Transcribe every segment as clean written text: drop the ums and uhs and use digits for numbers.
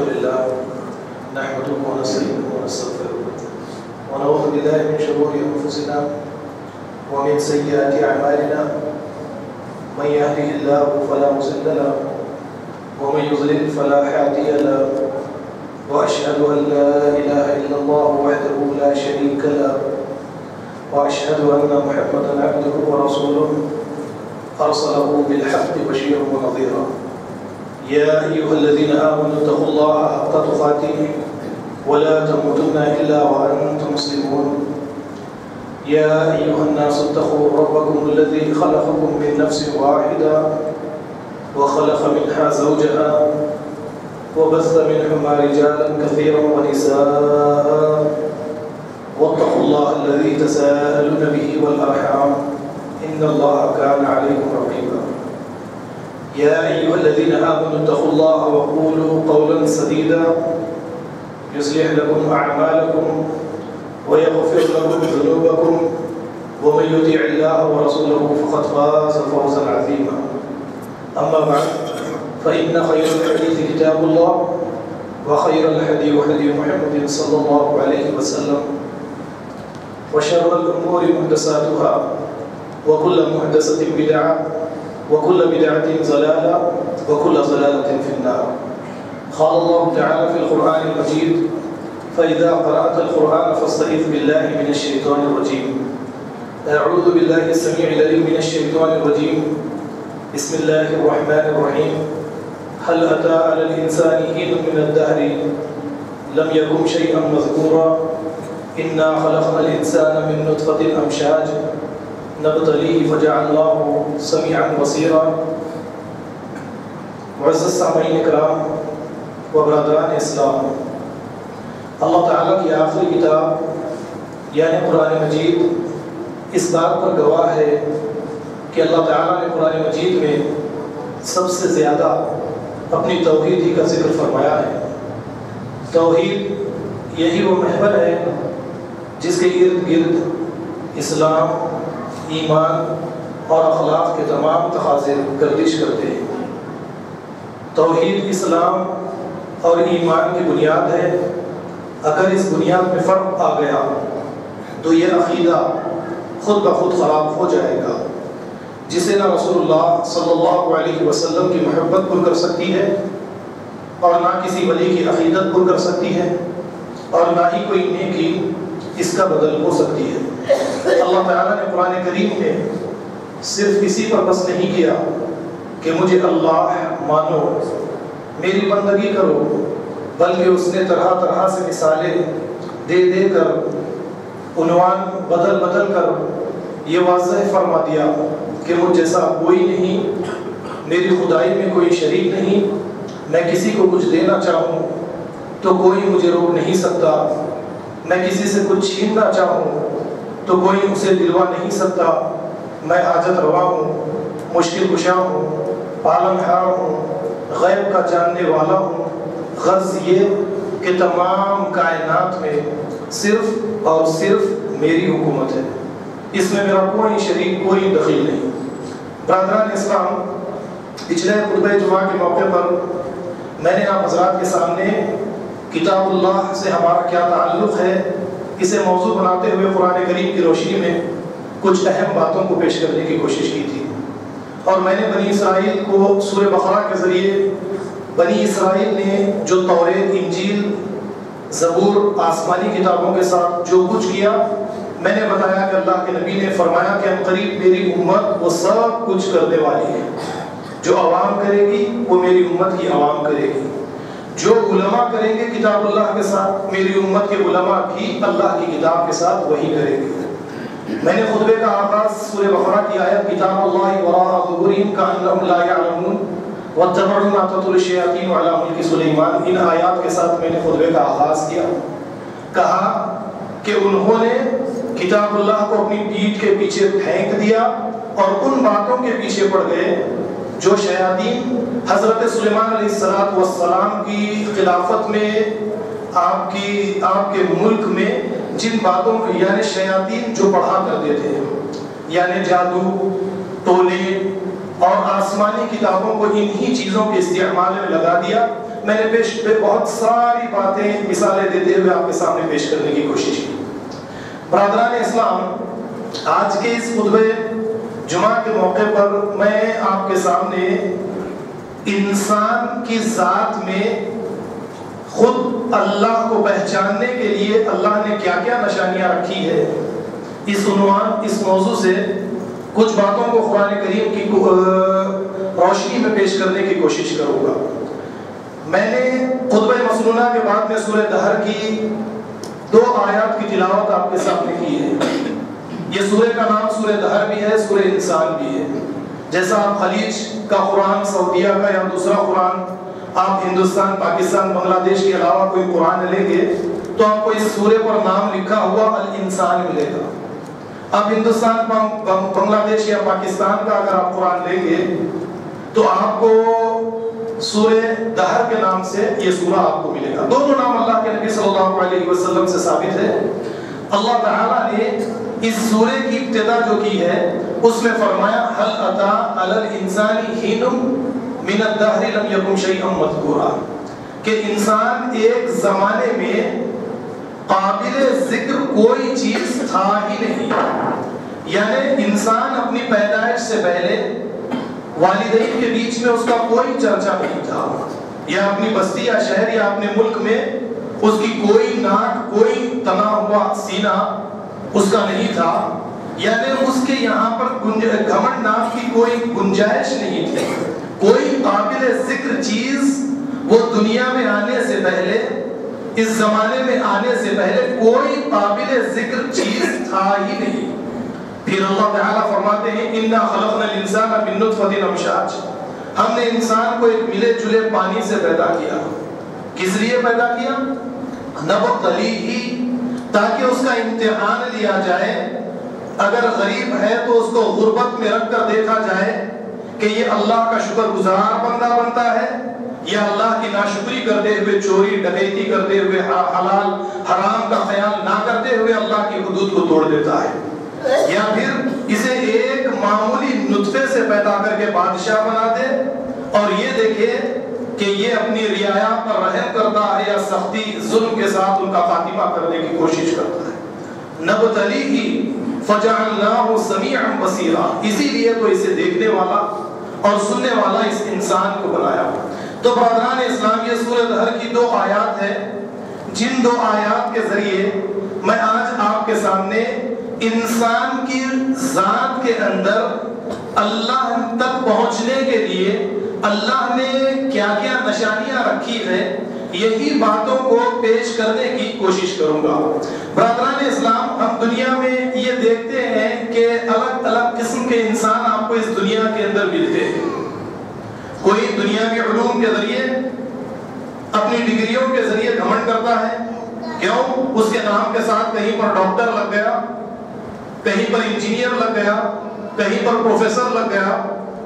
لله نحمده ونستعينه ونستغفره ونعوذ بالله من شرور أنفسنا ومن سيئات أعمالنا من يهده الله فلا مضل له ومن يضلل فلا هادي له وأشهد أن لا إله إلا الله وحده لا شريك له وأشهد أن محمدا عبده ورسوله أرسله بالحق بشيرا ونذيرا يا أيها الذين آمنوا اتقوا الله حق تقاته ولا تموتن إلا وأنتم مسلمون يا أيها الناس اتقوا ربكم الذي خلقكم من نفس واحدة وخلق منها زوجها وبث منهما رجالا كثيرا ونساء واتقوا الله الذي تساءلون به والأرحام إن الله كان عليكم رقيبا يا أيها الذين آمنوا اتقوا الله وقولوا قولا سديدا يصلح لكم أعمالكم ويغفر لكم ذنوبكم ومن يطع الله ورسوله فقد فاز فوزا عظيما أما بعد فإن خير الحديث كتاب الله وخير الهدي هدي محمد صلى الله عليه وسلم وشر الأمور محدثاتها وكل محدثة بدعة وكل بدعة ضلالة وكل ضلالة في النار قال الله تعالى في القرآن المجيد فإذا قرأت القرآن فاستعذ بالله من الشيطان الرجيم أعوذ بالله السميع العليم من الشيطان الرجيم بسم الله الرحمن الرحيم هل أتى على الإنسان حين من الدهر لم يكن شيئا مذكورا إنا خلقنا الإنسان من نطفة أمشاج نبتليه فجعلناه سميعا بصيرا معزز سامعین کرام و برادران اسلام، اللہ تعالیٰ کی آخری کتاب یعنی قرآن مجید اس بات پر گواہ ہے کہ اللہ تعالیٰ نے قرآن مجید میں سب سے زیادہ اپنی توحید ہی کا ذکر فرمایا ہے۔ توحید یہی وہ محور ہے جس کے ارد گرد اسلام، ایمان اور اخلاق کے تمام تقاضے گردش کرتے ہیں۔ توحید اسلام اور ایمان کی بنیاد ہے۔ اگر اس بنیاد میں فرق آ گیا تو یہ عقیدہ خود بخود خراب ہو جائے گا، جسے نہ رسول اللہ صلی اللہ علیہ وسلم کی محبت پر کر سکتی ہے اور نہ کسی ولی کی عقیدت پر کر سکتی ہے اور نہ ہی کوئی نیکی اس کا بدل ہو سکتی ہے۔ اللہ تعالیٰ نے قرآن کریم میں صرف اسی پر بس نہیں کیا کہ مجھے اللہ مانو، میری بندگی کرو، بلکہ اس نے طرح طرح سے مثالیں دے دے کر، عنوان بدل بدل کر یہ واضح فرما دیا کہ مجھ جیسا کوئی نہیں، میری خدائی میں کوئی شریک نہیں، میں کسی کو کچھ دینا چاہوں تو کوئی مجھے روک نہیں سکتا، میں کسی سے کچھ چھیننا چاہوں تو کوئی اسے دلوا نہیں سکتا، میں حاجت روا ہوں، مشکل کشا ہوں، پالن ہار ہوں، غیب کا جاننے والا ہوں۔ غرض یہ کہ تمام کائنات میں صرف اور صرف میری حکومت ہے، اس میں میرا کوئی شریک، کوئی دخیل نہیں۔ برادران اسلام، پچھلے خطبہ جمعہ کے موقع پر میں نے آپ حضرات کے سامنے کتاب اللہ سے ہمارا کیا تعلق ہے اسے موضوع بناتے ہوئے قرآن کریم کی روشنی میں کچھ اہم باتوں کو پیش کرنے کی کوشش کی تھی، اور میں نے بنی اسرائیل کو سورہ بقرہ کے ذریعے بنی اسرائیل نے جو توریت، انجیل، زبور، آسمانی کتابوں کے ساتھ جو کچھ کیا، میں نے بتایا کہ اللہ کے نبی نے فرمایا کہ عنقریب میری امت وہ سب کچھ کرنے والی ہے، جو عوام کرے گی وہ میری امت کی عوام کرے گی، جو علماء کریں گے کتاب اللہ کے ساتھ، میری امت کے علماء بھی اللہ کی کتاب کے ساتھ وہی کریں گے۔ میں نے خطبے کا آغاز سورہ بقرہ کی آیت کتاب اللہ وراء ظہورہم کأنہم لا یعلمون واتبعوا ما تتلو الشیاطین علی ملک سلیمان، ان آیات کے ساتھ میں نے خطبے کا آغاز کیا۔ کہا کہ انہوں نے کتاب اللہ کو اپنی پیٹھ کے پیچھے پھینک دیا اور ان باتوں کے پیچھے پڑ گئے جو شیاطین حضرت سلیمان علیہ السلام کی خلافت میں، آپ کے ملک میں جن باتوں یعنی شیاطین جو پڑھا کرتے تھے، یعنی جادو، ٹولے اور آسمانی کتابوں کو انہی چیزوں کے استعمال میں لگا دیا میں نے بہت ساری باتیں مثالیں دیتے ہوئے آپ کے سامنے پیش کرنے کی کوشش کی۔ برادران اسلام، آج کے اس خطبہ جمعہ کے موقع پر میں آپ کے سامنے انسان کی ذات میں خود اللہ کو پہچاننے کے لیے اللہ نے کیا کیا نشانیاں رکھی ہے، اس عنوان اس موضوع سے کچھ باتوں کو قرآن کریم کی روشنی میں پیش کرنے کی کوشش کروں گا۔ میں نے خطبہ مسنونہ کے بعد میں سورہ دہر کی 2 آیات کی تلاوت آپ کے سامنے کی ہے۔ یہ سورہ کا نام سورہ دہر بھی ہے، سورہ انسان بھی ہے۔ جیسا آپ خلیج کا قرآن، سعودیہ کا یا دوسرا قرآن آپ ہندوستان، پاکستان، بنگلہ دیش کے علاوہ کوئی قرآن لیں گے تو آپ کو اس سورے پر نام لکھا ہوا الانسان ملے گا۔ اب ہندوستان، بنگلہ دیش یا پاکستان کا اگر آپ قرآن لیں گے تو آپ کو سورہ دہر کے نام سے یہ سورہ آپ کو ملے گا۔ دونوں نام اللہ کے نبی صلی اللہ علیہ وسلم سے ثابت ہے۔ اللہ تعالیٰ نے اس سورے کی ابتدا جو کی ہے اس میں فرمایا هل اتى على الانسان حين من الدهر لم يكن شيئا مذكورا، کہ انسان ایک زمانے میں قابل ذکر کوئی چیز تھا ہی نہیں۔ یعنی انسان اپنی پیدائش سے پہلے والدین کے بیچ میں اس کا کوئی چرچا نہیں تھا، یا اپنی بستی یا شہر یا اپنے ملک میں اس کی کوئی ناک، کوئی تنا ہوا سینہ اس کا نہیں تھا، یعنی اس کے یہاں پر گھمنڈ نام کی کوئی گنجائش نہیں تھی۔ کوئی قابل ذکر چیز وہ دنیا میں آنے سے پہلے، اس زمانے میں آنے سے پہلے کوئی قابل ذکر چیز تھا ہی نہیں۔ پھر اللہ تعالیٰ فرماتے ہیں اِنَّا خَلَقْنَا الْإِنسَانَ مِن نُطْفَةٍ أَمْشَاجٍ، ہم نے انسان کو ایک ملے جلے پانی سے پیدا کیا۔ کس لیے پیدا کیا؟ نَبْتَلِيهِ، تاکہ اس کا امتحان لیا جائے۔ اگر غریب ہے تو اس کو غربت میں رکھ کر دیکھا جائے کہ یہ اللہ کا شکر گزار بندہ بنتا ہے یا اللہ کی ناشکری کرتے ہوئے، چوری ڈکیتی کرتے ہوئے، حلال حرام کا خیال نہ کرتے ہوئے اللہ کی حدود کو توڑ دیتا ہے، یا پھر اسے ایک معمولی نطفے سے پیدا کر کے بادشاہ بنا دے اور یہ دیکھے کہ یہ اپنی رعایا پر رحم کرتا ہے یا سختی ظلم کے ساتھ ان کا خاتمہ کرنے کی کوشش کرتا ہے۔ نبتلیہ فجعلناہ سمیعا بصیرا، اسی لیے تو اسے دیکھنے والا اور سننے والا اس انسان کو بنایا۔ تو برادران اسلام، یہ سورہ دہر کی 2 آیات ہے، جن 2 آیات کے ذریعے میں آج آپ کے سامنے انسان کی ذات کے اندر اللہ تک پہنچنے کے لیے اللہ نے کیا کیا نشانیاں رکھی ہے، یہی باتوں کو پیش کرنے کی کوشش کروں گا۔ برادران اسلام، ہم دنیا میں یہ دیکھتے ہیں کہ الگ الگ قسم کے انسان آپ کو اس دنیا کے اندر ملتے ہیں۔ کوئی دنیا کے علوم کے ذریعے، اپنی ڈگریوں کے ذریعے گھمنڈ کرتا ہے، کیوں؟ اس کے نام کے ساتھ کہیں پر ڈاکٹر لگ گیا، کہیں پر انجینئر لگ گیا، کہیں پر پروفیسر لگ گیا،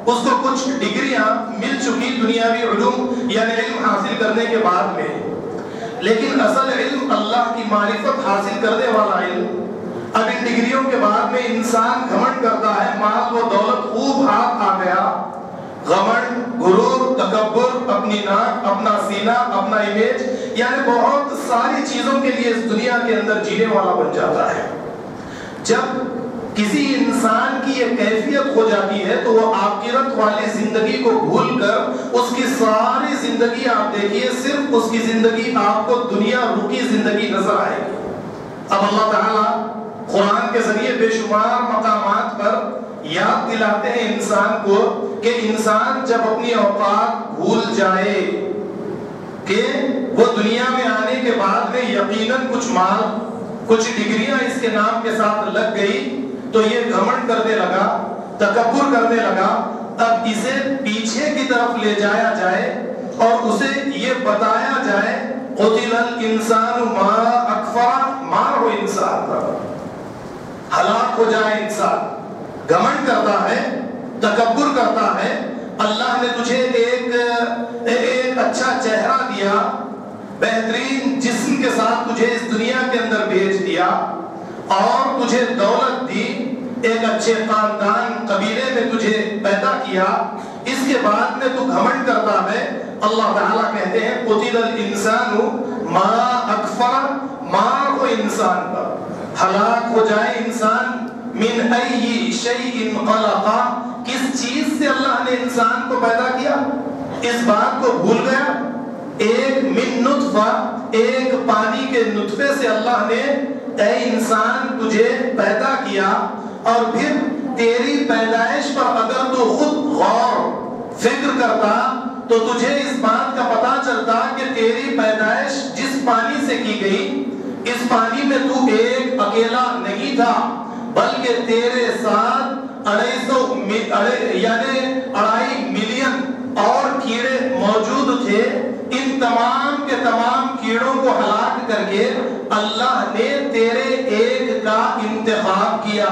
اس کو کچھ ڈگریاں مل چکی دنیاوی علوم یعنی علم حاصل کرنے کے بعد میں، لیکن اصل علم اللہ کی معرفت حاصل کرنے والا علم، اب ان ڈگریوں کے بعد میں انسان گھمنڈ کرتا ہے، مال و دولت خوب ہاتھ آ گیا، غمنڈ، غرور، تکبر، اپنی ناک، اپنا سینہ، اپنا امیج، یعنی بہت ساری چیزوں کے لیے اس دنیا کے اندر جینے والا بن جاتا ہے۔ جب کسی انسان کی یہ کیفیت ہو جاتی ہے تو وہ آخرت والی زندگی کو بھول کر اس کی ساری زندگی آپ دیکھیے، صرف اس کی زندگی آپ کو دنیا رکی زندگی نظر آئے گی۔ اب اللہ تعالیٰ قرآن کے ذریعے بے شمار مقامات پر یاد دلاتے ہیں انسان کو کہ انسان جب اپنی اوقات بھول جائے کہ وہ دنیا میں آنے کے بعد میں یقیناً کچھ مال، کچھ ڈگریاں اس کے نام کے ساتھ لگ گئی تو یہ گھمنڈ کرنے لگا، تکبر کرنے لگا۔ اب اسے پیچھے کی طرف لے جایا جائے اور اسے یہ بتایا جائے قتل الانسان ما اکفر، مار ہو انسان پر، ہلاک ہو جائے انسان۔ گھمنڈ کرتا ہے، تکبر کرتا ہے، اللہ نے تجھے ایک اچھا چہرہ دیا، بہترین جسم کے ساتھ تجھے اس دنیا کے اندر بھیج دیا اور تجھے دولت دی، ایک اچھے خاندان قبیلے میں تجھے پیدا کیا، اس کے بعد میں تو گھمنڈ کرتا ہے۔ اللہ تعالیٰ کہتے ہیں قتل الانسان ما اکفر، مار ہو انسان پر، ہلاک ہو جائے انسان، من ای شیء خلقہ، کس چیز سے اللہ نے انسان کو پیدا کیا، اس بات کو بھول گیا۔ ایک من نطفہ، ایک پانی کے نطفے سے اللہ نے اے انسان تجھے پیدا کیا، اور پھر تیری پیدائش پر اگر تو خود غور فکر کرتا تو تجھے اس بات کا پتہ چلتا کہ تیری پیدائش جس پانی سے کی گئی، اس پانی میں تو ایک اکیلا نہیں تھا، بلکہ تیرے ساتھ 2.5 ملین اور کیڑے موجود تھے۔ ان تمام کے تمام کیڑوں کو ہلاک کر کے اللہ نے تیرے ایک کا انتخاب کیا،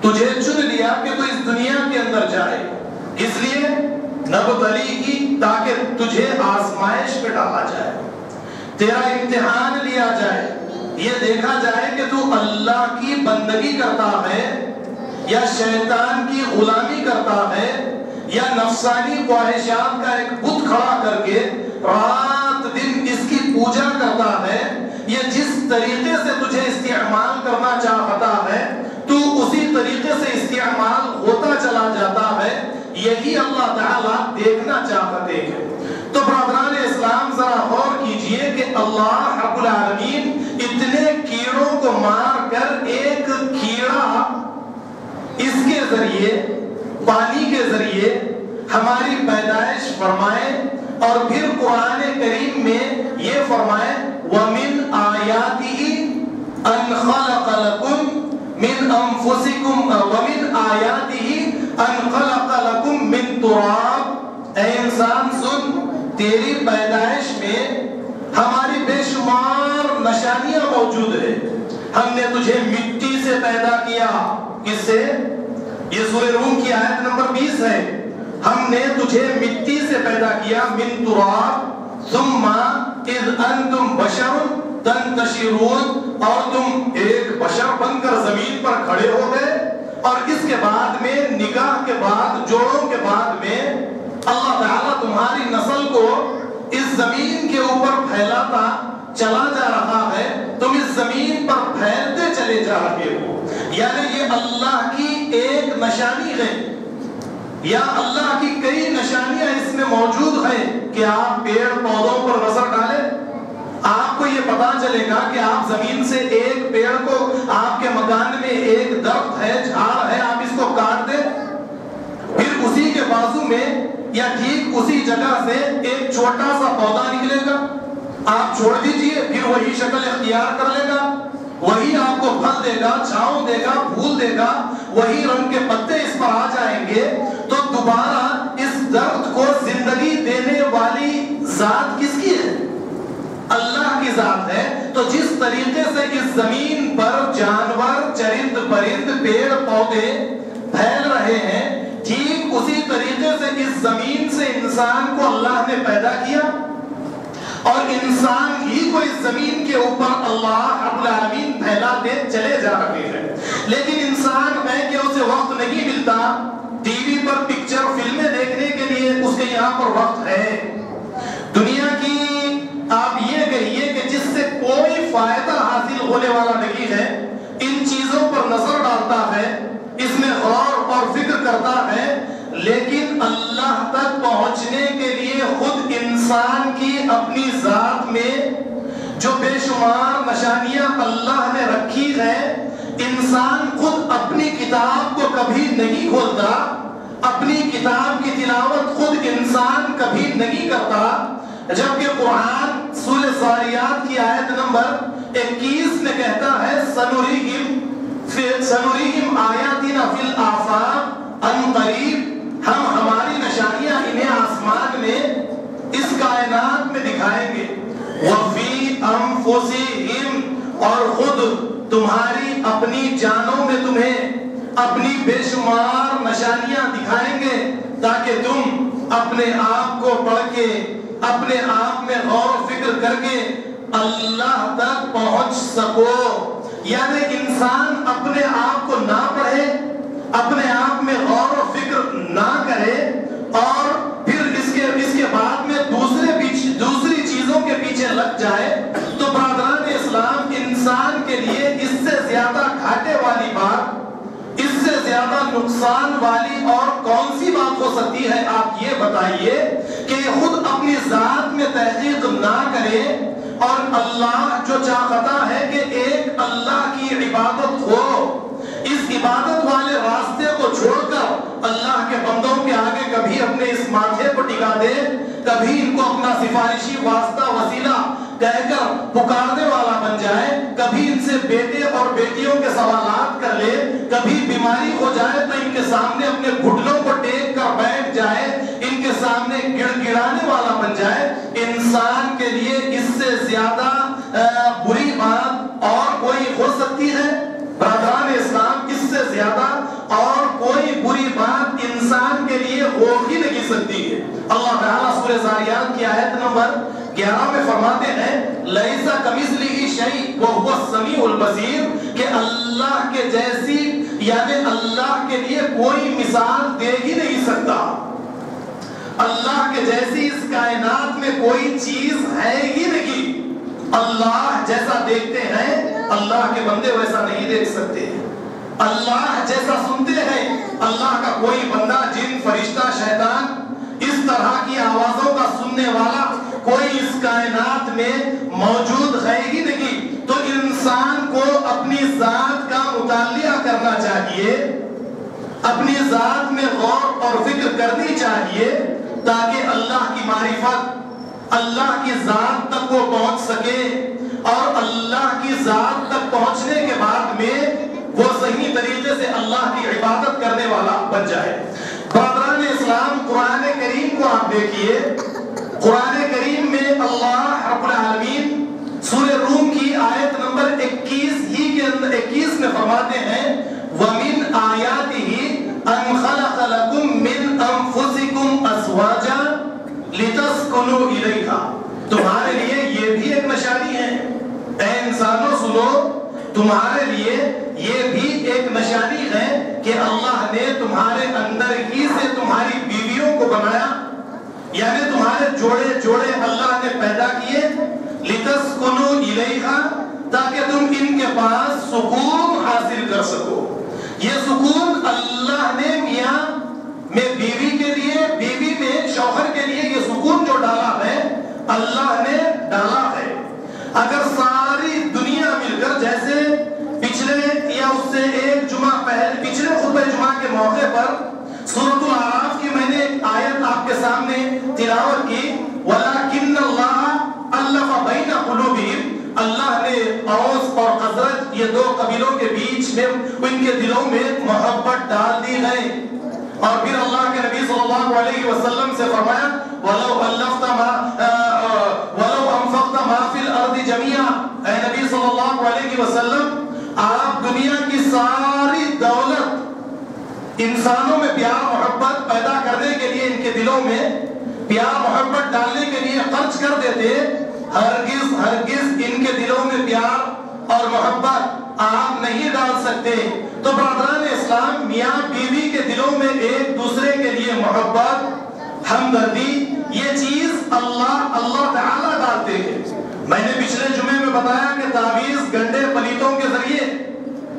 تجھے چن لیا کہ تو اس دنیا کے اندر جائے، اس لیے نبتلیہ، تاکہ تجھے آزمائش پہ ڈالا جائے، تیرا امتحان لیا جائے، یہ دیکھا جائے کہ تو اللہ کی بندگی کرتا ہے یا شیطان کی غلامی کرتا ہے، یا نفسانی خواہشات کا ایک بت کھڑا کر کے رات دن اس کی پوجا کرتا ہے، یا جس طریقے سے تجھے استعمال کرنا چاہتا ہے تو اسی طریقے سے استعمال ہوتا چلا جاتا ہے، یہی اللہ تعالیٰ دیکھنا چاہتے ہیں۔ تو برادران اسلام ذرا غور کیجئے کہ اللہ رب العالمین اتنے کیڑوں کو مار کر ایک کیڑا اس کے ذریعے، پانی کے ذریعے ہماری پیدائش فرمائے، اور پھر قرآن کریم میں یہ فرمائے وَمِنْ آيَاتِهِ أَنْ خَلَقَ لَكُمْ مِنْ أَنفُسِكُمْ وَمِنْ آيَاتِهِ أَنْ خَلَقَ لَكُمْ مِنْ تُرَابٍ، اے انسان سن، تیری پیدائش میں ہماری بے شمار نشانیاں موجود ہیں۔ ہم نے تجھے مٹی سے پیدا کیا، کس سے؟ یہ سورہ روم کی آیت نمبر 20 ہے۔ ہم نے تجھے مٹی سے پیدا کیا، من تراب ثم اذ انتم بشر تنتشرون، اور تم ایک بشر بن کر زمین پر کھڑے ہو گئے، اور اس کے بعد میں نکاح کے بعد، جوڑوں کے بعد میں اللہ تعالیٰ تمہاری نسل کو اس زمین کے اوپر پھیلاتا چلا جا رہا ہے، تم اس زمین پر پھیلتے چلے جا رہے ہو۔ یعنی یہ اللہ کی ایک نشانی ہے، یا اللہ کی کئی نشانیاں اس میں موجود ہیں کہ آپ پیڑ پودوں پر نظر ڈالیں، آپ کو یہ پتا چلے گا کہ آپ زمین سے ایک پیڑ کو، آپ کے مکان میں ایک درخت ہے، جھاڑ ہے، آپ اس کو کاٹ دیں، پھر اسی کے بازو میں یا ٹھیک اسی جگہ سے ایک چھوٹا سا پودا نکلے گا، آپ چھوڑ دیجئے، پھر وہی شکل اختیار کر لے گا، وہی آپ کو پھل دے گا، چھاؤں دے گا، پھول دے گا، وہی رنگ کے پتے اس پر آ جائیں گے۔ تو دوبارہ اس درخت کو زندگی دینے والی ذات کس کی ہے؟ اللہ کی ذات ہے۔ تو جس طریقے سے اس زمین پر جانور، چرند پرند، پیڑ پودے پھیل رہے ہیں، ٹھیک اسی طریقے سے اس زمین سے انسان کو اللہ نے پیدا کیا، اور انسان ہی کو اس زمین کے اوپر اللہ رب العالمین پھیلاتے چلے جا رہے ہیں۔ لیکن انسان ہے کہ اسے وقت نہیں ملتا ٹی وی پر پکچر فلمیں دیکھنے کے لیے، اس کے یہاں پر وقت ہے۔ دنیا کی آپ یہ کہیے کہ جس سے کوئی فائدہ حاصل ہونے والا نہیں ہے، ان چیزوں پر نظر ڈالتا ہے، اس میں غور اور فکر کرتا ہے، لیکن اللہ تک پہنچنے کے لیے خود انسان کی اپنی ذات میں جو بے شمار نشانیاں اللہ نے رکھی ہیں، انسان خود اپنی کتاب کو کبھی نہیں کھولتا، اپنی کتاب کی تلاوت خود انسان کبھی نہیں کرتا، جبکہ قرآن سورہ ذاریات کی آیت نمبر 21 میں کہتا ہے سنُرِيهِمْ آیاتنا فی الآفاق عن قریب، ہم ہماری نشانیاں انہیں آسمان میں، اس کائنات میں دکھائیں گے، وَفِي أَنفُسِهِمْ، اور خود تمہاری اپنی جانوں میں تمہیں اپنی بے شمار نشانیاں دکھائیں گے، تاکہ تم اپنے آپ کو پڑھ کے، اپنے آپ میں غور و فکر کر کے اللہ تک پہنچ سکو۔ یعنی انسان اپنے آپ کو نہ پڑھے، اپنے آپ میں غور و فکر نہ کرے، نقصان والی اور کون سی بات ہو سکتی ہے؟ آپ یہ بتائیے کہ خود اپنی ذات میں تحقیق نہ کرے اور اللہ جو چاہتا ہے کہ ایک اللہ کی عبادت ہو، اس عبادت والے راستے کو چھوڑ کر اللہ کے بندوں کے آگے کبھی اپنے اس ماتھے کو ٹکا دے، کبھی ان کو اپنا سفارشی واسطہ وسیلہ کہہ کر پکارنے والا بن جائے، کبھی ان سے بیٹے اور بیٹیوں کے سوالات کر لے، کبھی بیماری ہو جائے تو ان کے سامنے اپنے گھٹنوں کو ٹیک کر بیٹھ جائے، ان کے سامنے گڑ گڑانے والا بن جائے، انسان کے لیے اس سے زیادہ بری بات اور کوئی ہو سکتی ہے؟ برادران اسلام، اس سے زیادہ اور کوئی بری بات انسان کے لیے ہو ہی نہیں سکتی ہے۔ اللہ تعالیٰ سورہ ذاریات کی آیت نمبر 11 میں فرماتے ہیں لَيْسَ كَمِثْلِهِ شَيْءٌ وَهُوَ السَّمِيعُ الْبَصِيرُ کہ اللہ کے جیسی یعنی اللہ کے لیے کوئی مثال دے ہی نہیں سکتا، اللہ کے جیسی اس کائنات میں کوئی چیز ہے ہی نہیں۔ اللہ جیسا دیکھتے ہیں اللہ کے بندے ویسا نہیں دیکھ سکتے، اللہ جیسا سنتے ہیں اللہ کا کوئی بندہ جن فرشتہ شیطان اس طرح کی آوازوں کا سننے والا کوئی اس کائنات میں موجود ہے ہی نہیں۔ تو انسان کو اپنی ذات کا مطالعہ کرنا چاہیے، اپنی ذات میں غور اور فکر کرنی چاہیے تاکہ اللہ کی معرفت، اللہ کی ذات تک وہ پہنچ سکے اور اللہ کی ذات تک پہنچنے کے بعد میں وہ صحیح طریقے سے اللہ کی عبادت کرنے والا بن جائے۔ برادران اسلام، قرآن کریم کو آپ دیکھیے، قرآن کریم میں اللہ رب العالمین سورہ روم کی آیت نمبر 21 میں فرماتے ہیں وَمِنْ آيَاتِهِ أَنْ خَلَقَ لَكُم مِّنْ أَنفُسِكُمْ أَزْوَاجًا لِتَسْكُنُوا إِلَيْهَا تمہارے لیے یہ بھی ایک نشانی ہے، اے انسانوں سنو، تمہارے لیے یہ بھی ایک نشانی ہے کہ اللہ نے تمہارے اندر ہی سے تمہاری بیویوں کو بنایا، یعنی تمہارے جوڑے جوڑے اللہ نے پیدا کیے، لِتَسْكُنُوا إِلَيْهَا تاکہ تم ان کے پاس سکون حاصل کر سکو۔ یہ سکون اللہ نے میاں میں بیوی کے لیے، بیوی میں شوہر کے لیے یہ سکون جو ڈالا ہے اللہ نے ڈالا ہے۔ اگر ساری دنیا مل کر جیسے پچھلے یا اس سے ایک جمعہ پہلے پچھلے خطبہ جمعہ کے موقع پر سورۃ الاعراف کی میں نے آیت آپ کے سامنے تلاوت کی وَلَكِنَّ اللَّهَ أَلَّفَ بَيْنَ قُلُوبِهِمْ اللہ نے اوس اور خزرج یہ دو قبیلوں کے بیچ میں ان کے دلوں میں محبت ڈال دی ہے، اور پھر اللہ کے نبی صلی اللہ علیہ وسلم سے فرمایا وَلَوْ أَنفَقْتَ مَا فِي الْأَرْضِ جَمِيعًا اے نبی صلی اللہ علیہ وسلم آپ دنیا کی ساری دولت انسانوں میں پیار محبت پیدا کرنے کے لیے، ان کے دلوں میں پیار محبت ڈالنے کے لیے خرچ کر دیتے، ہرگز ہرگز ان کے دلوں میں پیار اور محبت آپ نہیں ڈال سکتے۔ تو برادران اسلام، میاں بیوی کے دلوں میں ایک دوسرے کے لیے محبت، ہمدردی، یہ چیز اللہ تعالیٰ ڈالتے ہیں۔ میں نے پچھلے جمعے میں بتایا کہ تعویذ گنڈے پلیتوں کے ذریعے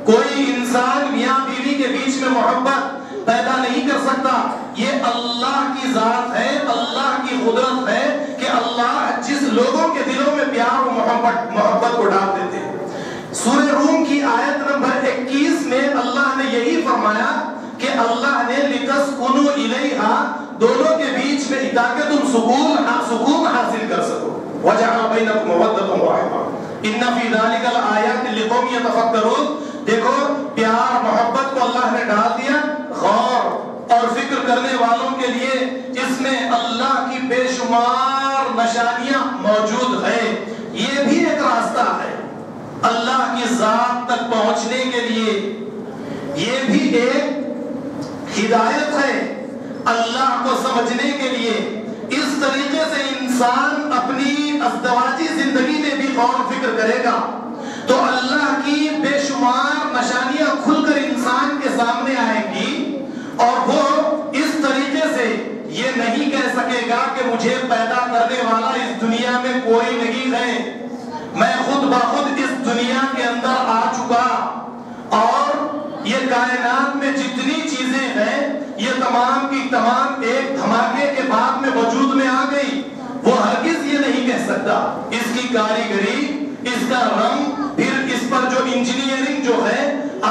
کوئی انسان میاں بیوی کے بیچ میں محبت پیدا نہیں کر سکتا، یہ اللہ کی ذات ہے، اللہ کی قدرت ہے کہ اللہ جس لوگوں کے دلوں میں پیار و محبت کو ڈال دیتے ہیں۔ سورہ روم کی آیت نمبر 21 میں اللہ نے یہی فرمایا کہ اللہ نے لِتَسْكُنُوا إِلَيْهَا دونوں کے بیچ میں تاکہ تم سکون حاصل کر سکو۔ وَجَعَلَ بَيْنَكُمْ مَوَدَّةً وَرَحْمَةً إِنَّ فِي ذَلِكَ لَآيَاتٍ لِقَوْمٍ يَتَفَكَّرُونَ دیکھو پیار محبت کو اللہ نے ڈال دیا، غور اور فکر کرنے والوں کے لیے اس میں اللہ کی بے شمار نشانیاں موجود ہیں۔ یہ بھی ایک راستہ ہے اللہ کی ذات تک پہنچنے کے لیے، یہ بھی ایک ہدایت ہے اللہ کو سمجھنے کے لیے۔ اس طریقے سے انسان اپنی ازدواجی زندگی میں بھی غور و فکر کرے گا تو اللہ کی بے شمار نشانیاں کھل کر انسان کے سامنے آئیں گی، اور وہ اس طریقے سے یہ نہیں کہہ سکے گا کہ مجھے پیدا کرنے والا اس دنیا میں کوئی نہیں ہے، میں خود بخود اس دنیا کے اندر آ چکا، اور یہ کائنات میں جتنی چیزیں یہ تمام کی تمام ایک دھماکے کے بعد میں وجود میں آ گئی، وہ ہرگز یہ نہیں کہہ سکتا۔ اس کی کاریگری، اس کا رنگ، پھر اس پر جو انجینئرنگ جو ہے،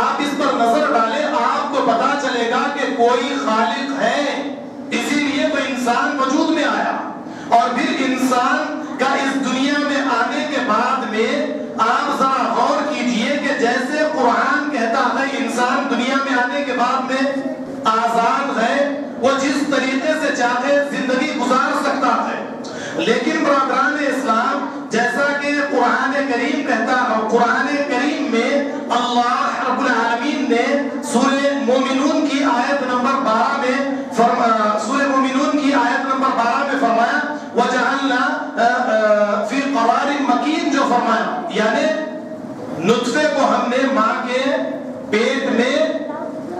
آپ اس پر نظر ڈالیں، آپ کو پتا چلے گا کہ کوئی خالق ہے، اسی لیے تو انسان وجود میں آیا۔ اور پھر انسان کا اس دنیا میں آنے کے بعد میں آپ ذرا غور کیجئے کہ جیسے قرآن کہتا ہے انسان دنیا میں آنے کے بعد میں آزاد ہے، وہ جس طریقے سے چاہے زندگی گزار سکتا ہے، لیکن برادران اسلام جیسا کہ قرآن کریم کہتا ہے، قرآن کریم میں اللہ رب العالمین نے سورہ مومنون کی آیت نمبر 12 میں سورہ مومنون کی آیت نمبر 12 میں فرمایا وَجَعَلْنَا فِي قَرَارٍ مَكِينٍ، جو فرمایا یعنی نطفے کو ہم نے ماں کے پیٹ میں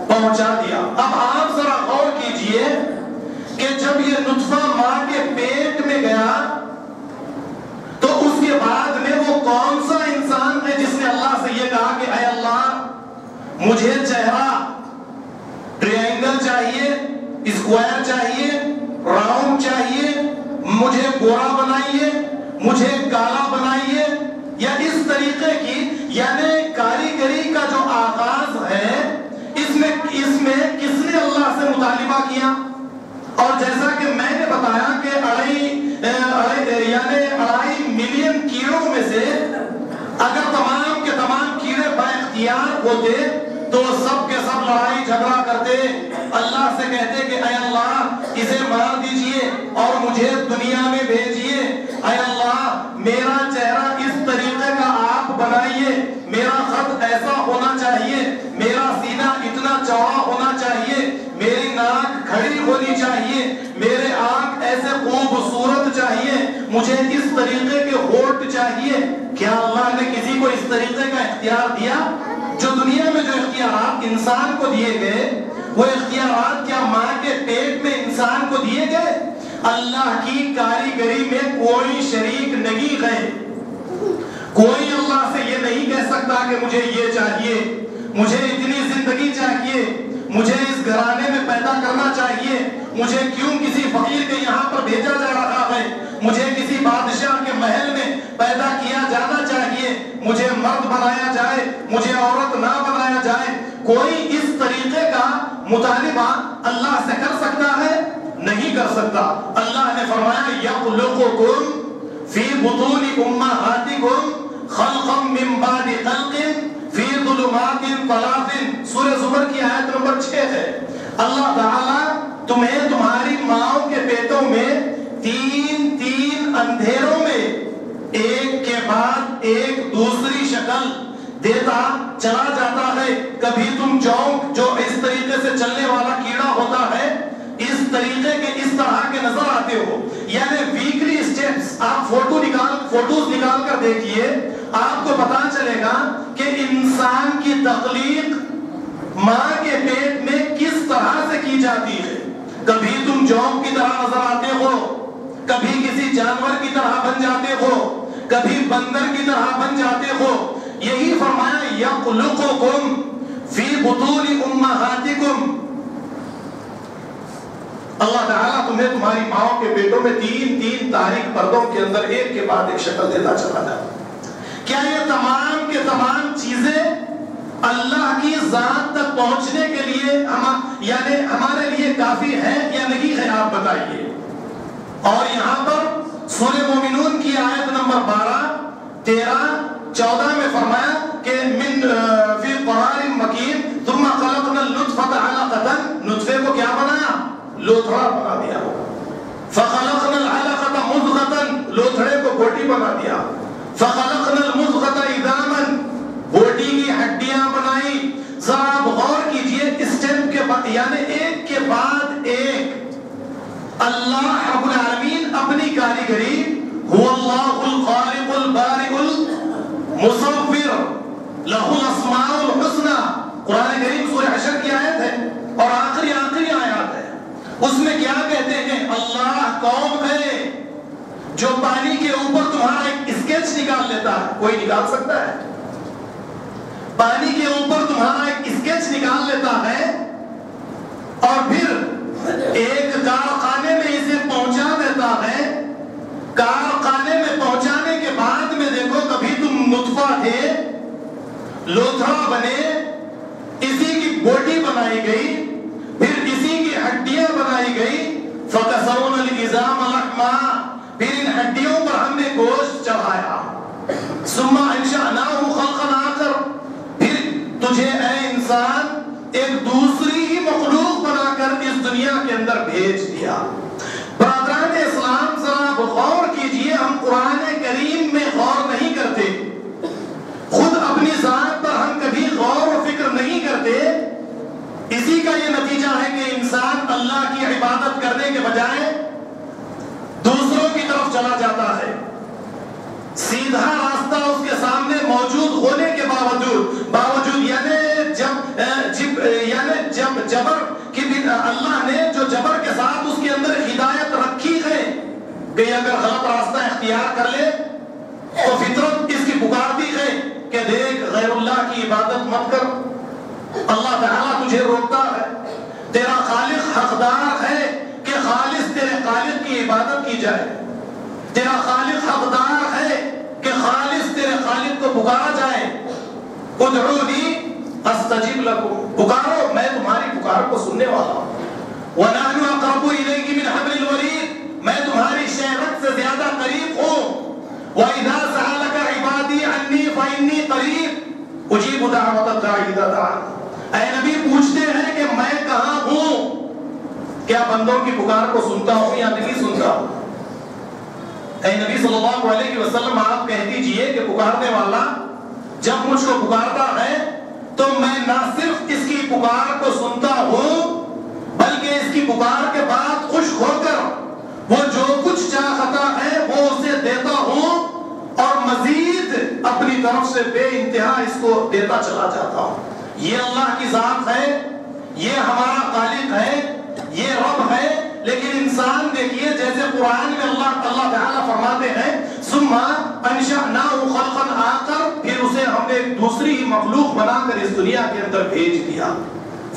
پہنچا دیا۔ اب آپ ذرا غور کیجئے کہ جب یہ نطفہ ماں کے پیٹ میں گیا تو اس کے بعد میں وہ کون سا انسان ہے جس نے اللہ سے یہ کہا کہ اے اللہ مجھے چہرہ ٹرائنگل چاہیے، اسکوائر چاہیے، راؤنڈ چاہیے، مجھے گورا بنائیے، مجھے کالا بنائیے، یا اس طریقے کی یعنی کاریگری کا جو آغاز ہے اس میں کس نے اللہ سے مطالبہ کیا؟ اور جیسا کہ میں نے بتایا کہ 2.5 ملین کیڑوں میں سے اگر تمام کے تمام کیڑے بااختیار ہوتے تو سب کے سب لڑائی جھگڑا کرتے، اللہ سے کہتے کہ اے اللہ اسے مار دیجئے اور مجھے دنیا میں بھیجئے، اے اللہ میرا چہرہ اس طریقے کا آپ بنائیے، میرا خط ایسا ہونا چاہیے، میرا سینہ اتنا چوڑا ہونا چاہیے، میری ناک کھڑی ہونی چاہیے، میرے آنکھ ایسے خوبصورت چاہیے، مجھے اس طریقے کے ہونٹ چاہیے۔ کیا اللہ نے کسی کو اس طریقے کا اختیار دیا؟ جو دنیا میں جو اختیارات انسان کو دیے گئے وہ اختیارات کیا ماں کے پیٹ میں انسان کو دیے گئے؟ اللہ کی کاریگری میں کوئی شریک نہیں ہے۔ کوئی اللہ سے یہ نہیں کہہ سکتا کہ مجھے یہ چاہیے، مجھے اتنی زندگی چاہیے، مجھے اس گھرانے میں پیدا کرنا چاہیے، مجھے کیوں کسی فقیر کے یہاں پر بھیجا جا رہا ہے، مجھے کسی بادشاہ کے محل میں پیدا کیا جانا چاہیے، مجھے مرد بنایا جائے، مجھے عورت نہ بنایا جائے۔ کوئی اس طریقے کا مطالبہ اللہ سے کر سکتا ہے؟ نہیں کر سکتا۔ اللہ نے فرمایا یخلقکم فی بطون امہاتکم خلقا من بعد خلق فی ظلمات ثلاث، سورہ زمر کی آیت نمبر 6 ہے۔ اللہ تعالی تمہیں تمہاری ماؤں کے پیٹوں میں تین اندھیروں میں ایک کے بعد ایک دوسری شکل دیتا چلا جاتا ہے۔ کبھی تم جو اس طریقے سے چلنے والا کیڑا ہوتا ہے اس طریقے کے اس طرح کے نظر آتے ہو، یعنی ویکلی سٹیپس آپ فوٹوز نکال کر دیکھیے، آپ کو پتا چلے گا کہ انسان کی تخلیق ماں کے پیٹ میں کس طرح سے کی جاتی ہے۔ کبھی تم جوک کی طرح نظر آتے ہو، کبھی کسی جانور کی طرح بن جاتے ہو، کبھی بندر کی طرح بن جاتے ہو۔ یہی فرمایا یخلقکم فی بطون امہاتکم، اللہ تعالیٰ تمہیں تمہاری ماؤں کے پیٹوں میں تین تاریک پردوں کے اندر ایک کے بعد ایک شکل دیتا چلا جاتا۔ کیا یہ تمام کے تمام چیزیں اللہ کی ذات تک پہنچنے کے لیے یعنی ہمارے لیے کافی ہے یا نہیں ہے؟ آپ بتائیے۔ اور یہاں پر سورہ مومنون کی آیت نمبر 12، 13، 14 میں فرمایا کہ من فی قرار مکین ثم خلقنا النطفة علقة، نطفے کو کیا بنایا؟ لوتھڑا بنا دیا۔ فخلقنا العلقة مضغة، لوتھڑے کو بوٹی بنا دیا۔ فخلقنا المضغة عظاما، بوٹی کی ہڈیاں بنائی۔ ذرا غور کیجئے اسٹیپ کے بعد یعنی ایک کے بعد ایک اللہ رب العالمین اپنی کاریگری، هو اللہ الخالق البارئ المصور لہ الاسماء الحسنى، قرآن کریم سورہ حشر کی آیت ہے اور آخری آیات ہے۔ اس میں کیا کہتے ہیں؟ اللہ کون ہے جو پانی کے اوپر تمہارا ایک اسکیچ نکال لیتا ہے؟ کوئی نکال سکتا ہے؟ پانی کے اوپر تمہارا ایک اسکیچ نکال لیتا ہے اور پھر لوتھڑا بنے، اسی کی بوٹی بنائی گئی، پھر اسی کی ہڈیاں بنائی گئی، فَكَسَوْنَ الْعِظَامَ لَحْمًا، پھر ان ہڈیوں پر ہم نے گوشت چڑھایا، ثُمَّ أَنشَأْنَاهُ خَلْقًا آخَر، پھر تجھے اے انسان ایک دوسری ہی مخلوق بنا کر اس دنیا کے اندر بھیج دیا۔ برادران اسلام ذرا غور کیجئے، ہم قرآن کریم میں غور نہیں کرتے، خود اپنی ذات پر ہم کبھی غور و فکر نہیں کرتے، اسی کا یہ نتیجہ ہے کہ انسان اللہ کی عبادت کرنے کے بجائے دوسروں کی طرف چلا جاتا ہے۔ سیدھا راستہ اس کے سامنے موجود ہونے کے باوجود یعنی جب جبر کی اللہ نے جو جبر کے ساتھ اس کے اندر ہدایت رکھی ہے کہ اگر غلط راستہ اختیار کر لے تو فطرت اس کی پکارتی ہے کہ دیکھ غیر اللہ کی عبادت مت کر، اللہ تعالیٰ تجھے روکتا ہے، تیرا خالق حقدار ہے کہ خالص تیرے خالق کی عبادت کی جائے، تیرا خالق حقدار ہے کہ خالص تیرے خالق کو پکارا جائے، ادعونی استجب لکم، پکارو میں تمہاری پکار کو سننے والا ہوں، وَنَحْنُ أَقْرَبُ إِلَيْكِ مِنْ حَبْلِ الْوَرِيدِ، میں تمہاری شہرت سے زیادہ قریب ہوں، وَإِذَا سَأَلَكَ عِبَادِي عَنِّي فَإِنِّي قَرِيبٌ أُجِيبُ دَعْوَةَ الدَّاعِ إِذَا دَعَانِ، اے نبی پوچھتے ہیں کہ میں کہاں ہوں، کیا بندوں کی پکار کو سنتا ہوں یا نہیں سنتا ہوں؟ اے نبی صلی اللہ علیہ وسلم آپ کہہ دیجئے کہ پکارنے والا جب مجھ کو پکارتا ہے تو میں نہ صرف اس کی پکار کو سنتا ہوں بلکہ اس کی پکار کے بعد خوش ہو کر وہ جو کچھ چاہتا ہے وہ اسے دیتا ہوں اور مزید اپنی طرف سے بے انتہا اس کو دیتا چلا جاتا ہوں۔ یہ اللہ کی ذات ہے، یہ ہمارا خالق ہے، یہ رب ہے، لیکن انسان دیکھیے جیسے قرآن میں اللہ تعالیٰ فرماتے ہیں ثم انشأناه خلقا آخر، پھر اسے ہم نے ایک دوسری ہی مخلوق بنا کر اس دنیا کے اندر بھیج دیا۔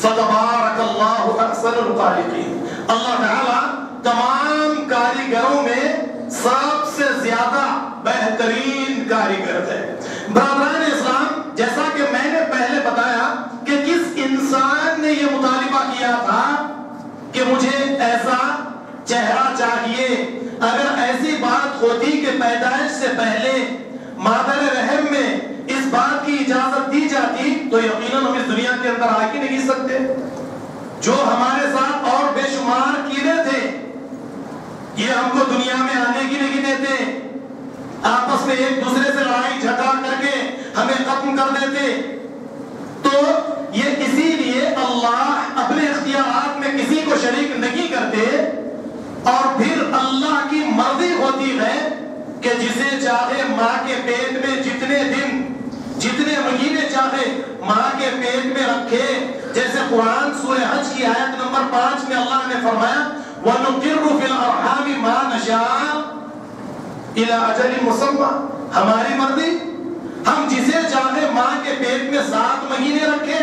فتبارک اللہ احسن الخالقین، اللہ تعالیٰ تمام کاریگروں میں سب سے زیادہ بہترین کاریگر ہے۔ برادران اسلام، جیسا کہ میں نے پہلے بتایا کہ کس انسان نے یہ مطالبہ کیا تھا کہ مجھے ایسا چہرہ چاہیے، اگر ایسی بات ہوتی کہ پیدائش سے پہلے مادر رحم میں اس بات کی اجازت دی جاتی تو یقیناً ہم اس دنیا کے اندر آ ہی نہیں سکتے۔ جو ہمارے ساتھ اور بے شمار کیڑے تھے یہ ہم کو دنیا میں آنے کی نہیں دیتے، آپس میں ایک دوسرے سے لڑائی جھگڑا کر کے ہمیں ختم کر دیتے، تو یہ اسی لیے اللہ اپنے اختیارات میں کسی کو شریک نہیں کرتے، اور پھر اللہ کی مرضی ہوتی ہے کہ جسے چاہے ماں کے پیٹ میں جتنے دن جتنے مہینے چاہے ماں کے پیٹ میں رکھے، جیسے قرآن سورہ حج کی آیت نمبر 5 میں اللہ نے فرمایا وَنُقِرُّ فِي الْأَرْحَامِ مَا نَشَاءُ إِلَىٰ أَجَلٍ مُّسَمًّى، ہماری مرضی، ہم جسے چاہے ماں کے پیٹ میں 7 مہینے رکھیں،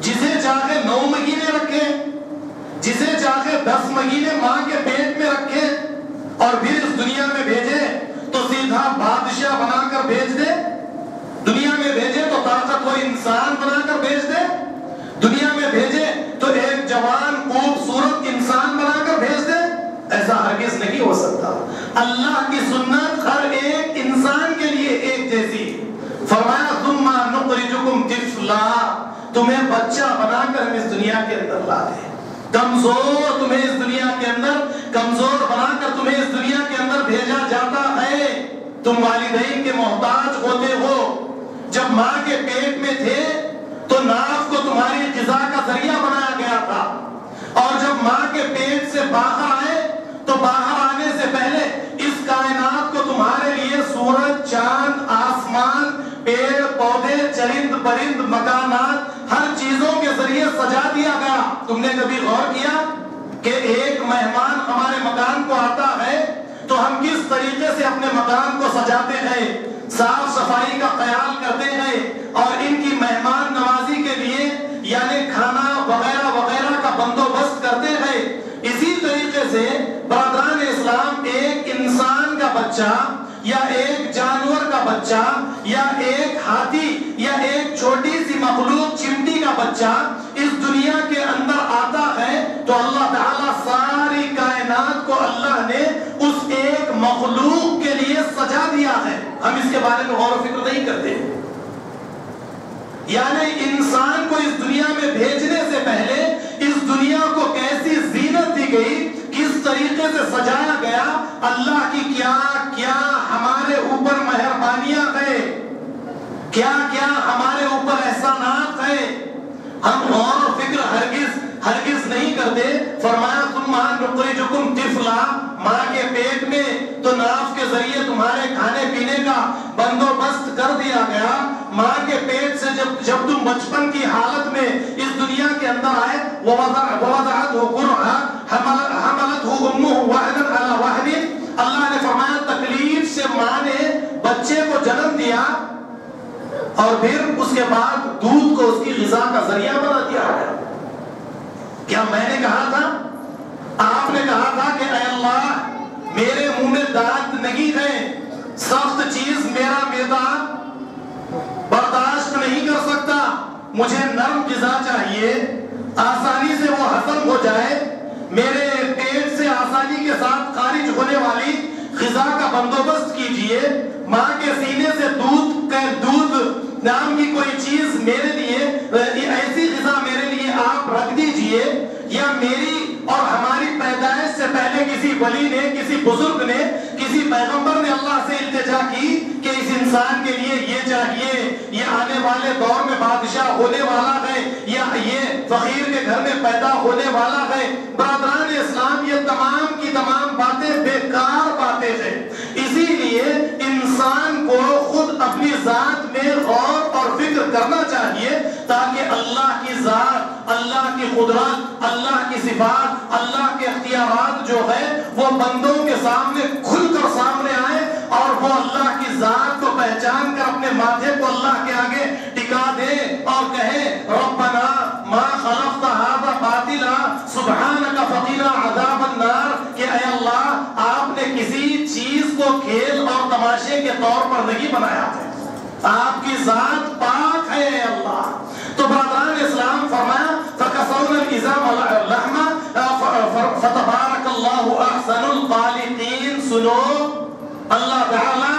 جسے چاہے 9 مہینے رکھیں، جسے چاہے 10 مہینے ماں کے پیٹ میں رکھیں اور پھر اس دنیا میں بھیجے تو سیدھا بادشاہ بنا کر بھیج دے، دنیا میں بھیجے تو طاقتور انسان بنا کر بھیج دے، دنیا میں بھیجے تو ایک جوان خوبصورت انسان بنا کر بھیج دے، ایسا ہرگز نہیں ہو سکتا۔ اللہ کی سنت ہر ایک انسان کے لیے ایک جیسی، فرمایا ثم نخرجکم طفلا، تمہیں بچہ بنا کر ہم اس دنیا کے اندر لاتے ہیں، کمزور تمہیں اس دنیا کے اندر کمزور بنا کر تمہیں اس دنیا کے اندر بھیجا جاتا ہے، تم والدین کے محتاج ہوتے ہو، جب ماں کے پیٹ میں تھے تو ناف کو تمہاری غذا کا ذریعہ بنایا گیا تھا، اور جب ماں کے پیٹ سے باہر آئے تو باہر آنے سے پہلے اس کائنات کو تمہارے لیے سورج، چاند، آسمان، پیڑ پودے، چرند پرند، مکانات، ہر چیزوں کے ذریعے سجا دیا گیا۔ تم نے کبھی غور کیا کہ ایک مہمان ہمارے مکان کو آتا ہے تو ہم کس طریقے سے اپنے مکان کو سجاتے ہیں، صاف صفائی کا خیال کرتے ہیں اور ان کی مہمان نوازی کے لیے یعنی کھانا وغیرہ وغیرہ کا بندوبست کرتے ہیں۔ اسی طریقے سے برادران اسلام ایک انسان کا بچہ یا ایک جانور کا بچہ یا ایک ہاتھی یا ایک چھوٹی سی مخلوق چمٹی کا بچہ اس دنیا کے اندر آتا ہے تو اللہ تعالیٰ ساری کائنات کو اللہ نے اس ایک مخلوق کے لیے سجا دیا ہے. ہم اس کے بارے میں غور و فکر نہیں کرتے. یعنی انسان کو اس دنیا میں بھیجنے سے پہلے اس دنیا کو کیسی زینت دی گئی, کس طریقے سے سجایا گیا, اللہ کی کیا کیا ہمارے اوپر مہربانیاں ہیں, کیا کیا ہمارے اوپر احسانات ہیں, ہم غور و فکر ہرگز نہیں کرتے. فرمایا ثم نخرجکم طفلا, ماں کے پیٹ میں تو ناف کے ذریعے تمہارے کھانے پینے کا بندوبست کر دیا گیا. ماں کے پیٹ سے جب تم بچپن کی حالت میں اس دنیا کے اندر آئے, ووضعته كرها حملته امه وهنا على وهن, اللہ نے فرمایا تکلیف سے ماں نے بچے کو جنم دیا اور پھر اس کے بعد دودھ کو اس کی غذا کا ذریعہ بنا دیا گیا. کیا میں نے کہا تھا, آپ نے کہا تھا کہ اے اللہ میرے منہ میں دانت نہیں ہے, سخت چیز میرا معدہ برداشت نہیں کر سکتا, مجھے نرم غذا چاہیے, آسانی سے وہ ہضم ہو جائے, میرے پیٹ سے آسانی کے ساتھ خارج ہونے والی غذا کا بندوبست کیجئے. ماں کے سینے سے دودھ نام کی کوئی چیز میرے لیے, ایسی غذا میرے لیے آپ رکھ دیجئے. یا میری اور ہماری پیدائش سے پہلے کسی ولی نے, کسی بزرگ نے, کسی پیغمبر نے اللہ سے التجا کی کہ اس انسان کے لیے یہ چاہیے, یہ آنے والے دور میں بادشاہ ہونے والا ہے, یا یہ فقیر کے گھر میں پیدا ہونے والا ہے. برادران اسلام, یہ تمام کی تمام باتیں بیکار باتیں ہیں. اسی لیے انسان کو خود اپنی ذات میں غور اور فکر کرنا چاہیے تاکہ اللہ کی ذات, اللہ کی قدرت, اللہ کی صفات, اللہ کے اختیارات جو ہے وہ بندوں کے سامنے کھل کر سامنے آئے اور وہ اللہ کی ذات کو پہچان کر اپنے ماتھے کو اللہ کے آگے ٹکا دے اور کہے ربنا ما خلقت هذا باطلا سبحانك فقنا عذاب النار, کہ اے اللہ آپ نے کسی چیز کو کھیل اور تماشے کے طور پر نہیں بنایا ہے, آپ کی ذات پاک ہے اے اللہ. تو برادران اسلام فرمایا فَكَسَوْنَا الْإِزَامَ لَحْمَا فَتَبَارَكَ اللَّهُ أَحْسَنُ الْخَالِقِينَ. سنو, اللہ تعالی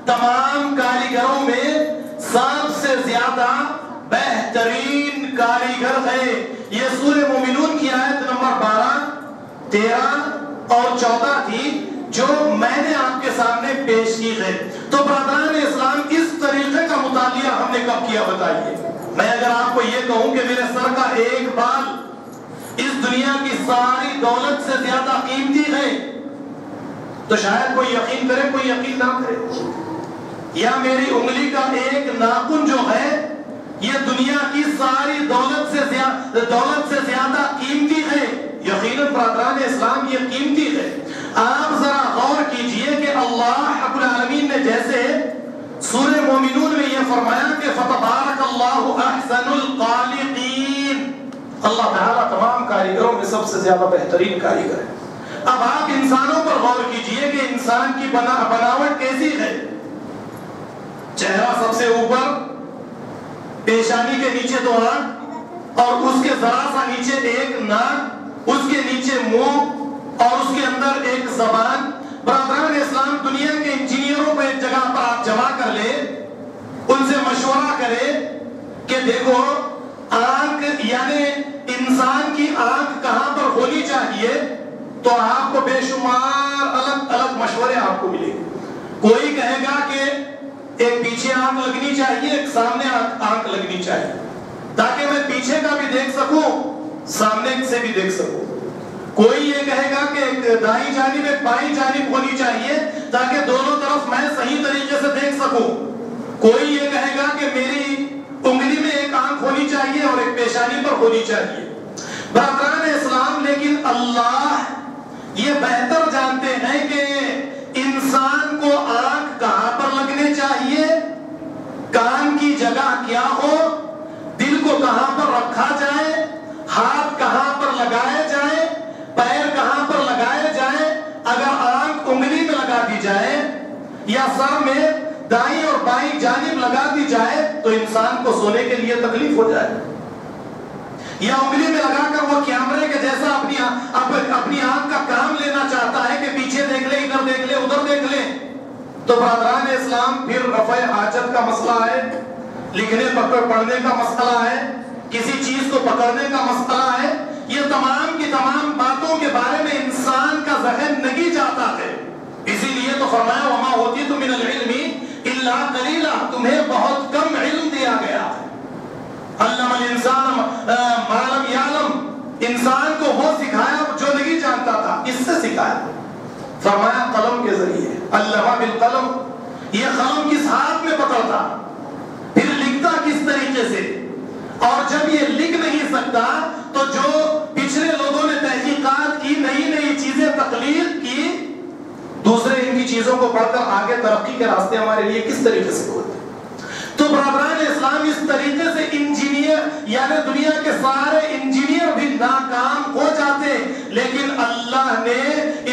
تمام کاریگروں میں سب سے زیادہ بہترین کاریگر ہے. یہ سورہ مومنون کی آیت نمبر 12, 13 اور 14 تھی جو میں نے آپ کے سامنے پیش کی ہے. تو برادران اسلام اس طریقے کا مطالعہ ہم نے کب کیا بتائیے. میں اگر آپ کو یہ کہوں کہ میرے سر کا ایک بال اس دنیا کی ساری دولت سے زیادہ قیمتی ہے تو شاید کوئی یقین کرے, کوئی یقین نہ کرے. یا میری انگلی کا ایک ناخن جو ہے یہ دنیا کی ساری دولت سے زیادہ قیمتی ہے. یقیناً برادران اسلام یہ قیمتی ہے. آپ ذرا غور کیجئے کہ اللہ رب العالمین نے جیسے سورہ مومنون میں یہ فرمایا کہ فَتَبَارَكَ اللَّهُ أَحْسَنُ الْخَالِقِينَ, اللہ تعالیٰ تمام کاریگروں میں سب سے زیادہ بہترین کاریگر ہے. اب آپ انسانوں پر غور کیجئے کہ انسان کی بناوٹ کیسی ہے. چہرہ سب سے اوپر, پیشانی کے نیچے 2 آنکھ اور اس کے ذرا سا نیچے ایک ناک, اس کے نیچے منہ اور اس کے اندر ایک زبان. برادران اسلام, دنیا کے انجینئروں کو ایک جگہ پر آپ جمع کر لے, ان سے مشورہ کرے کہ دیکھو آنکھ یعنی انسان کی آنکھ کہاں پر ہونی چاہیے, تو آپ کو بے شمار الگ الگ مشورے آپ کو ملیں. کوئی کہے گا کہ ایک پیچھے آنکھ لگنی چاہیے, ایک سامنے آنکھ لگنی چاہیے تاکہ میں پیچھے کا بھی دیکھ سکوں, سامنے سے بھی دیکھ سکوں. کوئی یہ کہے گا کہ ایک دائیں جانب ایک بائیں جانب ہونی چاہیے تاکہ دونوں طرف میں صحیح طریقے سے دیکھ سکوں. کوئی یہ کہے گا کہ میری انگلی میں ایک آنکھ ہونی چاہیے اور ایک پیشانی پر ہونی چاہیے. برادران اسلام, لیکن اللہ یہ بہتر جانتے ہیں کہ انسان کو آنکھ کہاں پر لگنے چاہیے, کان کی جگہ کیا ہو, دل کو کہاں پر رکھا جائے, ہاتھ کہاں پر لگائے جائے, پیر کہاں پر لگائے جائے. اگر آنکھ انگلی میں لگا دی جائے یا دائیں اور بائیں جانب لگا دی جائے تو انسان کو سونے کے لیے تکلیف ہو جائے، یا انگلی میں لگا کر وہ کیمرے کے جیسا اپنی آنکھ کا کام لینا چاہتا ہے کہ پیچھے دیکھ لے، ادھر دیکھ لے، ادھر دیکھ لے، تو برادران اسلام پھر رفع حاجت کا مسئلہ ہے، لکھنے پڑھنے کا مسئلہ ہے، کسی چیز کو پکڑنے کا مسئلہ ہے، یہ تمام کی تمام باتوں کے بارے میں انسان کا ذہن نہیں جاتا ہے۔ اسی لیے تو فرمایا وما اوتیتم من العلم الا قلیلا، تمہیں بہت کم علم دیا گیا ہے۔ علم الانسان ما لم یعلم، انسان کو وہ سکھایا جو نہیں جانتا تھا، اس سے سکھایا، فرمایا قلم کے ذریعے، علم بالقلم، یہ قلم کس ہاتھ میں پکڑتا، پھر لکھتا کس طریقے سے، اور جب یہ لکھ نہیں سکتا تو جو پچھلے لوگوں نے تحقیقات کی، نئی نئی چیزیں تخلیق کی، دوسرے ان کی چیزوں کو پڑھ کر آگے ترقی کے راستے ہمارے لیے کس طریقے سے کھولتے۔ تو برادران اسلام اس طریقے سے انجینئر، یعنی دنیا کے سارے انجینئر بھی ناکام ہو جاتے، لیکن اللہ نے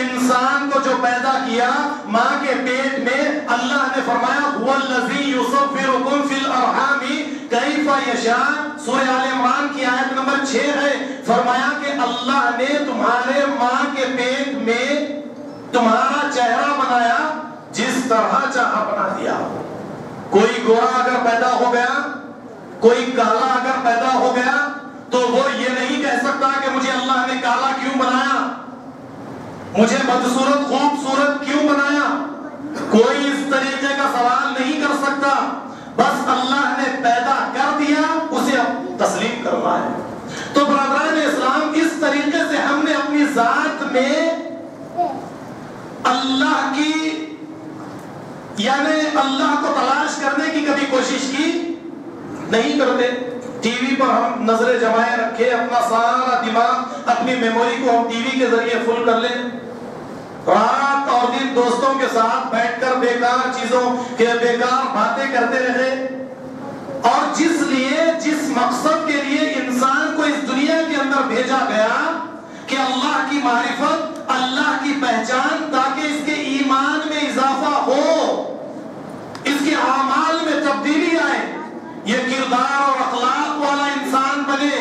انسان کو جو پیدا کیا ماں کے پیٹ میں، اللہ نے فرمایا هو الذی یصورکم فی الارحام کیف یشاء، سورہ آل عمران کی آیت نمبر 6 ہے، فرمایا کہ اللہ نے تمہارے ماں کے پیٹ میں تمہارا چہرہ بنایا، جس طرح چاہا بنا دیا۔ کوئی گورا اگر پیدا ہو گیا، کوئی کالا اگر پیدا ہو گیا تو وہ یہ نہیں کہہ سکتا کہ مجھے اللہ نے کالا کیوں بنایا، مجھے بدصورت خوبصورت کیوں بنایا، کوئی اس طریقے کا سوال نہیں کر سکتا، بس اللہ نے پیدا کر دیا، اسے اب تسلیم کرنا ہے۔ تو برادران اسلام اس طریقے سے ہم نے اپنی ذات میں اللہ کی، یعنی اللہ کو تلاش کرنے کی کبھی کوشش کی نہیں کرتے۔ ٹی وی پر ہم نظریں جمائے رکھے، اپنا سارا دماغ، اپنی میموری کو ہم ٹی وی کے ذریعے فل کر لیں، رات اور دن دوستوں کے ساتھ بیٹھ کر بیکار چیزوں کے بیکار باتیں کرتے رہے، اور جس مقصد کے لیے انسان کو اس دنیا کے اندر بھیجا گیا کہ اللہ کی معرفت، اللہ کی پہچان، تاکہ اس کے ایمان میں اضافہ ہو، اس کے اعمال میں تبدیلی آئے، یہ کردار اور اخلاق والا انسان بنے،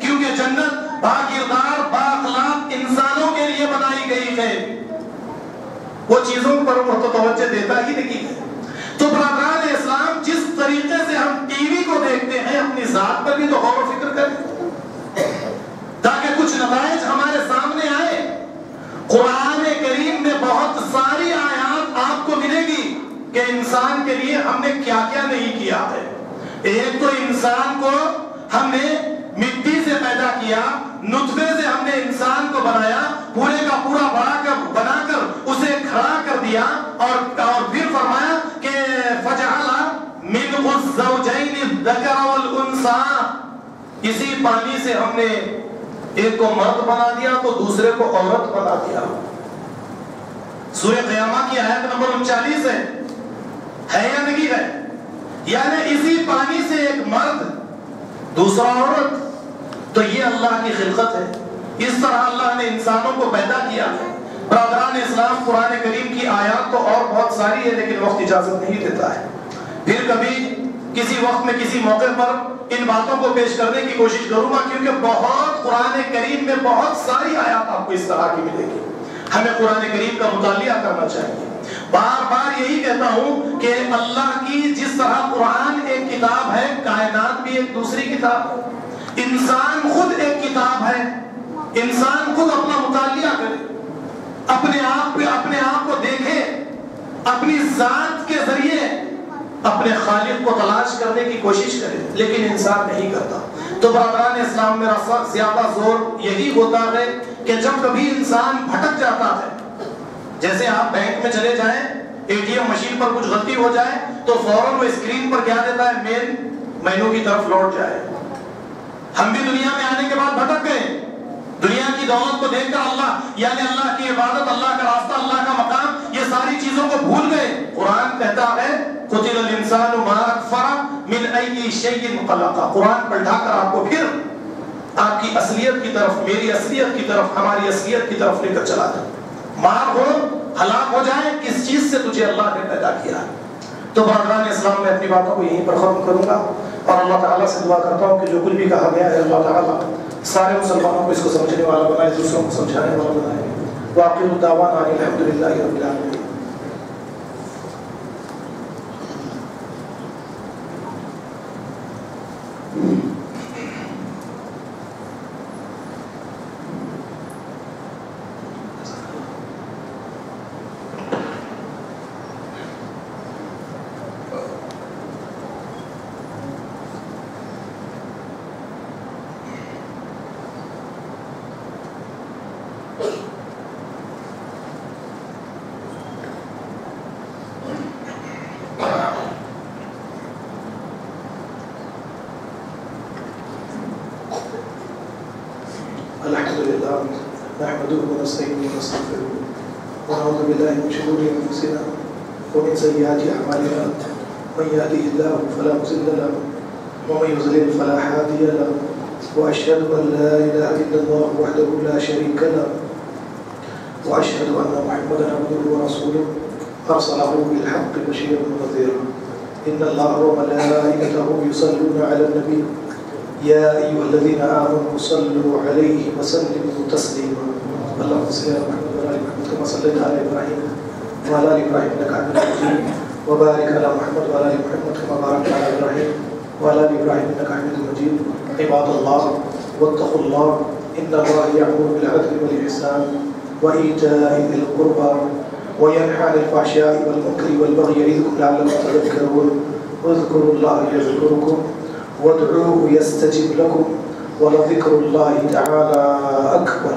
کیونکہ جنت با کردار با اخلاق انسانوں کے لیے بنائی گئی ہے، وہ چیزوں پر وہ توجہ دیتا ہی نہیں ہے۔ تو برادران اسلام جس طریقے سے ہم ٹی وی کو دیکھتے ہیں، اپنی ذات پر بھی تو غور و فکر کریں تاکہ کچھ نتائج ہمارے سامنے آئے۔ قرآن کریم میں بہت ساری آیات آپ کو ملے گی کہ انسان کے لیے ہم نے کیا کیا نہیں کیا ہے۔ ایک تو انسان کو ہم نے مٹی سے پیدا کیا، نطفے سے ہم نے انسان کو بنایا، پورے کا پورا بنا کر اسے کھڑا کر دیا، اور پھر فرمایا کہ فجعل منہ الزوجین الذکر والانثى، اسی پانی سے ہم نے ایک کو مرد بنا دیا تو دوسرے کو عورت بنا دیا۔ سورہ قیامہ کی آیت نمبر 39 ہے یا نہیں ہے؟ یعنی اسی پانی سے ایک مرد دوسرا عورت، تو یہ اللہ کی خلقت ہے، اس طرح اللہ نے انسانوں کو پیدا کیا ہے۔ برادران اسلام قرآن کریم کی آیات تو اور بہت ساری ہے، لیکن وقت اجازت نہیں دیتا ہے، پھر کبھی کسی وقت میں کسی موقع پر ان باتوں کو پیش کرنے کی کوشش کروں گا، کیونکہ بہت قرآن کریم میں بہت ساری آیات آپ کو اس طرح کی ملے گی۔ ہمیں قرآن کریم کا مطالعہ کرنا چاہیے۔ بار بار یہی کہتا ہوں کہ اللہ کی جس طرح قرآن ایک کتاب ہے، کائنات بھی ایک دوسری کتاب ہے، انسان خود ایک کتاب ہے، انسان خود اپنا مطالعہ کرے، اپنے آپ کو دیکھے، اپنی ذات کے ذریعے اپنے خالق کو تلاش کرنے کی کوشش کرے، لیکن انسان نہیں کرتا۔ تو برادران اسلام میرا زیادہ زور یہی ہوتا ہے کہ جب کبھی انسان بھٹک جاتا ہے، جیسے آپ بینک میں چلے جائیں، اے ٹی ایم مشین پر کچھ غلطی ہو جائے تو فوراً وہ اسکرین پر کیا دیتا ہے، مین مینو کی طرف لوٹ جائے۔ ہم بھی دنیا میں آنے کے بعد بھٹک گئے، دنیا کی دولت کو دیکھ کر اللہ، یعنی اللہ کی عبادت، اللہ کا راستہ، اللہ کا مقام، یہ ساری چیزوں کو بھول گئے۔ قرآن کہتا ہے قتل الانسان ما اکفر من ای شیء خلق، قرآن پلٹا کر آپ کو پھر آپ کی اصلیت کی طرف، میری اصلیت کی طرف، ہماری اصلیت کی طرف لے کر چلا جائے۔ مار ہو، ہلاک ہو جائے، کس چیز سے تجھے اللہ نے پیدا کیا ہے۔ تو برادران اسلام میں اپنی باتوں کو یہیں پر ختم کروں گا اور اللہ تعالیٰ سے دعا کرتا ہوں کہ جو کچھ بھی کہا گیا ہے اللہ تعالیٰ سارے مسلمانوں کو اس کو سمجھنے والا بنائے، دوسروں کو سمجھانے والا بنائے۔ وآخر دعوانا ان الحمدللہ رب العالمین۔ الحمدللہ نحمده ونستعینه ونستغفره ونعوذ باللہ من شرور انفسنا ومن سیئات اعمالنا من يهده الله فلا مضل له ومن يضلل فلا هادي له واشهد ان لا اله الا الله وحده لا شريك له واشهد ان محمدا عبده ورسوله ارسله بالحق بشيرا ونذيرا ان الله وملائكته يصلون على النبي يا أيها الذين آمنوا صلوا عليه وسلموا تسليما اللهم صل على محمد وعلى آل محمد كما صليت على إبراهيم وعلى آل إبراهيم إنك حميد مجيد وبارك على محمد وعلى آل محمد كما باركت على إبراهيم وعلى آل إبراهيم إنك حميد مجيد عباد الله واتقوا الله إن الله يأمر بالعدل والإحسان وإيتاء ذي القربى وينهى عن الفحشاء والمنكر والبغي يعظكم لعلكم تذكرون واذكروا الله يذكركم وادعوه يستجب لكم ولذكر الله تعالى أكبر